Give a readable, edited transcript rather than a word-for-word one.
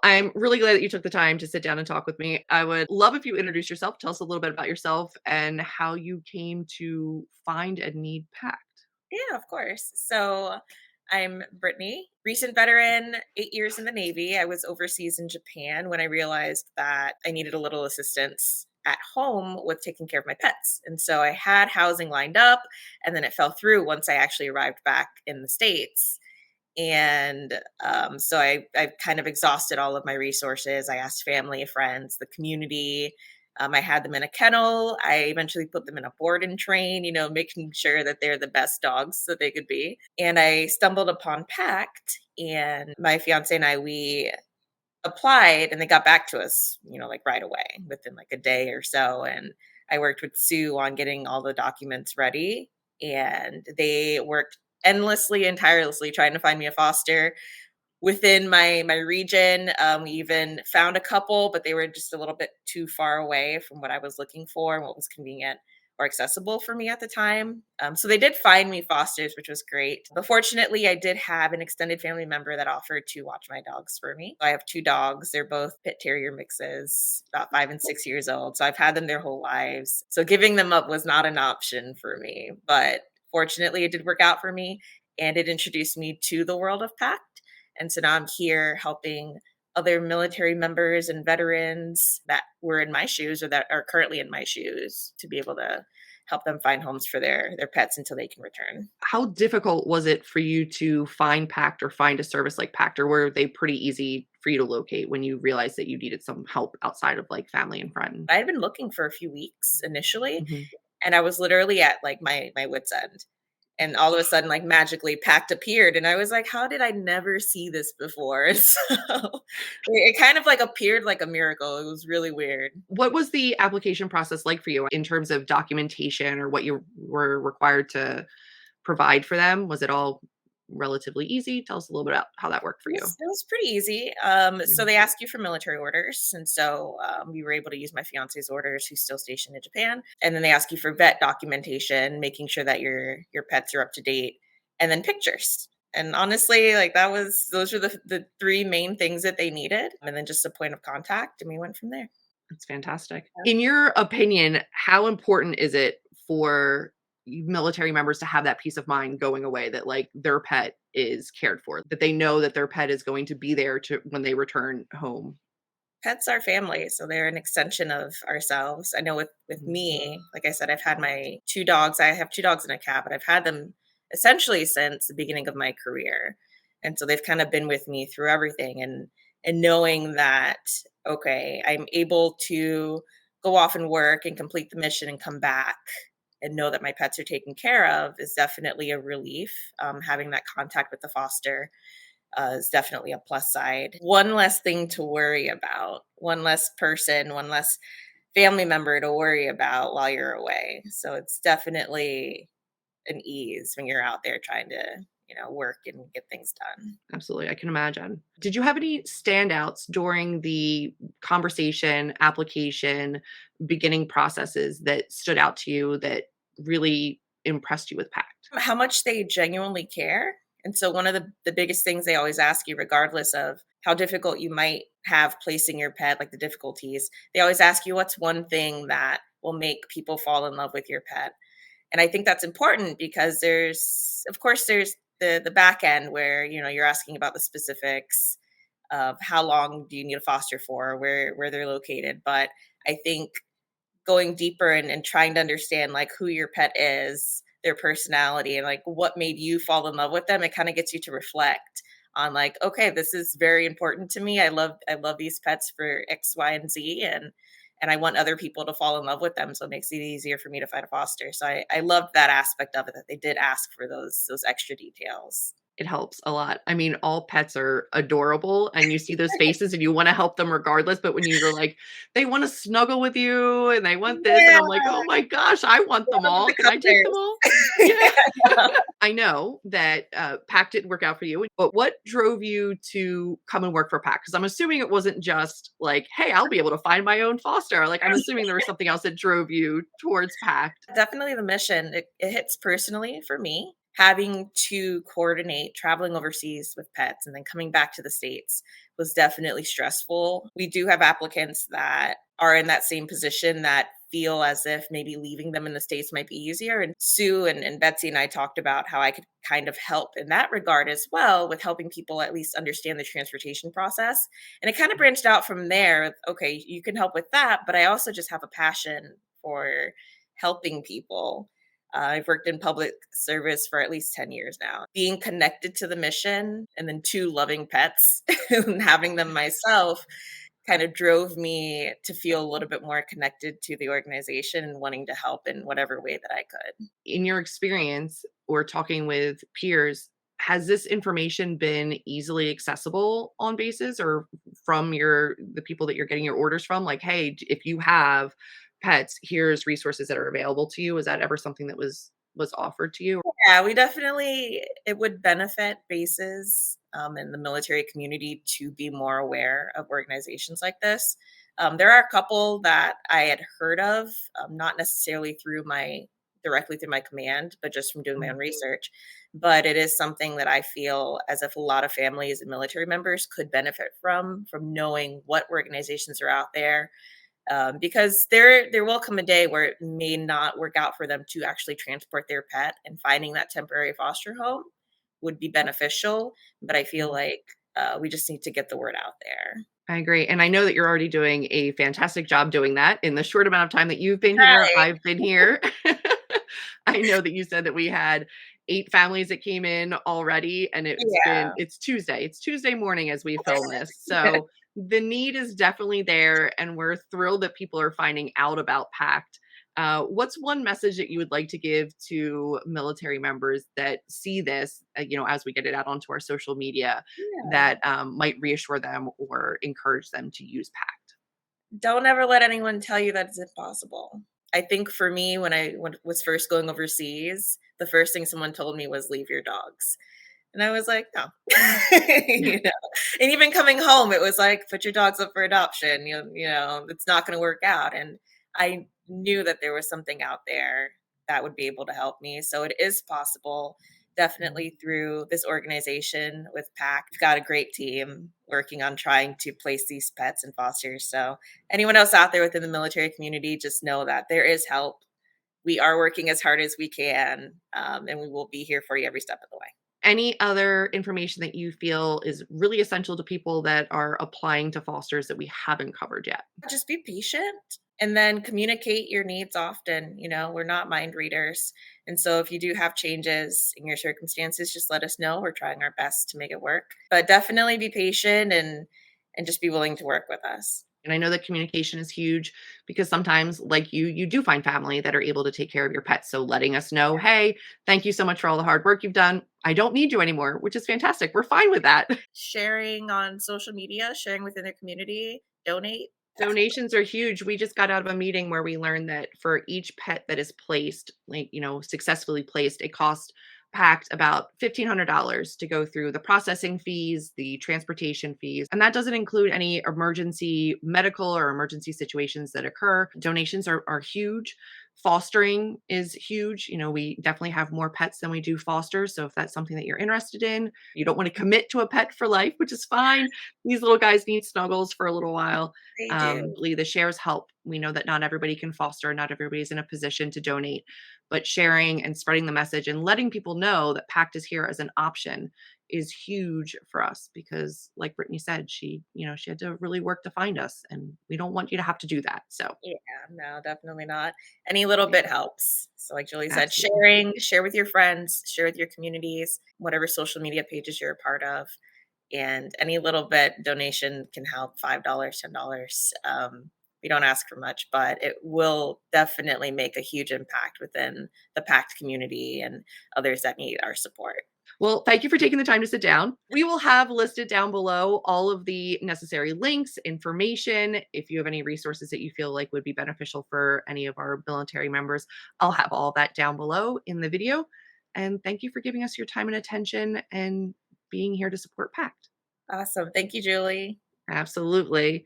I'm really glad that you took the time to sit down and talk with me. I would love if you introduce yourself, tell us a little bit about yourself and how you came to find and need PACT. Yeah, of course. So I'm Brittany, recent veteran, 8 years in the Navy. I was overseas in Japan when I realized that I needed a little assistance at home with taking care of my pets. And so I had housing lined up, and then it fell through once I actually arrived back in the States. And so I kind of exhausted all of my resources. I asked family, friends, the community. I had them in a kennel. I eventually put them in a board and train, making sure that they're the best dogs that they could be. And I stumbled upon PACT, and my fiance and I, we applied and they got back to us, like right away within like a day or so. And I worked with Sue on getting all the documents ready, and they worked endlessly and tirelessly trying to find me a foster within my region. We even found a couple, but they were just a little bit too far away from what I was looking for and what was convenient or accessible for me at the time. So they did find me fosters, which was great. But fortunately, I did have an extended family member that offered to watch my dogs for me. I have two dogs. They're both pit terrier mixes, about 5 and 6 years old. So I've had them their whole lives. So giving them up was not an option for me. But fortunately, it did work out for me, and it introduced me to the world of PACT. And so now I'm here helping other military members and veterans that were in my shoes or that are currently in my shoes to be able to help them find homes for their pets until they can return. How difficult was it for you to find PACT or find a service like PACT, or were they pretty easy for you to locate when you realized that you needed some help outside of like family and friends? I had been looking for a few weeks initially, Mhm. and I was literally at like my wits end. And all of a sudden, like magically, PACT appeared, and I was like, "How did I never see this before?" And so it kind of like appeared like a miracle. It was really weird. What was the application process like for you in terms of documentation or what you were required to provide for them? Was it all relatively easy? Tell us a little bit about how that worked for you. It was pretty easy. So Yeah. they ask you for military orders, and so we were able to use my fiance's orders, who's still stationed in Japan. And then they ask you for vet documentation, making sure that your pets are up to date, and then pictures. And honestly, like those were the three main things that they needed, and then just a point of contact, and we went from there. That's fantastic. In your opinion, how important is it for military members to have that peace of mind going away that like their pet is cared for, that they know that their pet is going to be there to when they return home? Pets are family, so they're an extension of ourselves. I know with Mhm. me, like I said, I've had my two dogs. I have two dogs and a cat, but I've had them essentially since the beginning of my career. And so they've kind of been with me through everything, and knowing that okay, I'm able to go off and work and complete the mission and come back and know that my pets are taken care of is definitely a relief. Having that contact with the foster is definitely a plus side. One less thing to worry about, one less person, one less family member to worry about while you're away. So it's definitely an ease when you're out there trying to, work and get things done. Absolutely, I can imagine. Did you have any standouts during the conversation, application, beginning processes that stood out to you that really impressed you with PACT? How much they genuinely care. And so one of the biggest things they always ask you, regardless of how difficult you might have placing your pet, like the difficulties, they always ask you what's one thing that will make people fall in love with your pet. And I think that's important because there's the back end where, you're asking about the specifics of how long do you need a foster for, where they're located. But I think going deeper and trying to understand like who your pet is, their personality, and like what made you fall in love with them, it kind of gets you to reflect on like, okay, this is very important to me. I love these pets for X, Y, and Z, and I want other people to fall in love with them. So it makes it easier for me to find a foster. So I loved that aspect of it, that they did ask for those extra details. It helps a lot. I mean, all pets are adorable, and you see those faces and you wanna help them regardless, but when you're like, "They wanna snuggle with you, and they want this," and Yeah, I'm like, "Oh my gosh, I want them love all. the Can I take them cuddlers. all?" Yeah. Yeah. I know that, PAC didn't work out for you, but what drove you to come and work for PAC? Because 'Cause I'm assuming it wasn't just like, "Hey, I'll be able to find my own foster." Like, I'm assuming there was something else that drove you towards PACT. Definitely the mission. It hits personally for me. having to coordinate traveling overseas with pets and then coming back to the States was definitely stressful. We do have applicants that are in that same position that feel as if maybe leaving them in the States might be easier. And Sue and Betsy and I talked about how I could kind of help in that regard as well, with helping people at least understand the transportation process. And it kind of branched out from there. Okay, you can help with that, but I also just have a passion for helping people. I've worked in public service for at least 10 years now. Being connected to the mission and then two loving pets and having them myself kind of drove me to feel a little bit more connected to the organization and wanting to help in whatever way that I could. In your experience or talking with peers, has this information been easily accessible on bases or from the people that you're getting your orders from? Like, hey, if you have pets, here's resources that are available to you. Is that ever something that was offered to you? Yeah, we definitely, it would benefit bases in the military community to be more aware of organizations like this. There are a couple that I had heard of, not necessarily through my directly through my command, but just from doing my own Mhm. research. But it is something that I feel as if a lot of families and military members could benefit from knowing what organizations are out there, because there will come a day where it may not work out for them to actually transport their pet, and finding that temporary foster home would be beneficial. But I feel like we just need to get the word out there. I agree. And I know that you're already doing a fantastic job doing that in the short amount of time that you've been here. Right. I've been here. I know that you said that we had 8 families that came in already, and Yeah. it's Tuesday. It's Tuesday morning as we film this. So the need is definitely there, and we're thrilled that people are finding out about PACT. What's one message that you would like to give to military members that see this, as we get it out onto our social media, Yeah. that might reassure them or encourage them to use PACT? Don't ever let anyone tell you that it's impossible. I think for me, when was first going overseas, the first thing someone told me was leave your dogs. And I was like, "No." You know? And even coming home, it was like, "Put your dogs up for adoption, it's not gonna work out." And I knew that there was something out there that would be able to help me, so it is possible, definitely through this organization with PACT. We've got a great team working on trying to place these pets in fosters, so anyone else out there within the military community, just know that there is help. We are working as hard as we can, and we will be here for you every step of the way. Any other information that you feel is really essential to people that are applying to fosters that we haven't covered yet? Just be patient and then communicate your needs often. We're not mind readers. And so if you do have changes in your circumstances, just let us know. We're trying our best to make it work. But definitely be patient and just be willing to work with us. And I know that communication is huge because sometimes, like you do find family that are able to take care of your pets. So letting us know, hey, thank you so much for all the hard work you've done. I don't need you anymore, which is fantastic. We're fine with that. Sharing on social media, sharing within their community, donate. Donations are huge. We just got out of a meeting where we learned that for each pet that is placed, like, successfully placed, it costs PACT about $1,500 to go through the processing fees, the transportation fees, and that doesn't include any emergency medical or emergency situations that occur. Donations are huge. Fostering is huge. We definitely have more pets than we do fosters. So if that's something that you're interested in, you don't want to commit to a pet for life, which is fine. These little guys need snuggles for a little while. They do. The shares help. We know that not everybody can foster, not everybody's in a position to donate, but sharing and spreading the message and letting people know that PACT is here as an option is huge for us because, like Brittany said, she had to really work to find us, and we don't want you to have to do that. So, Yeah, no, definitely not. Any little bit helps. So, like Julie said, absolutely. share with your friends, share with your communities, whatever social media pages you're a part of. And any little bit donation can help. $5, $10. We don't ask for much, but it will definitely make a huge impact within the PACT community and others that need our support. Well, thank you for taking the time to sit down. We will have listed down below all of the necessary links, information. If you have any resources that you feel like would be beneficial for any of our military members, I'll have all that down below in the video. And thank you for giving us your time and attention and being here to support PACT. Awesome. Thank you, Julie. Absolutely.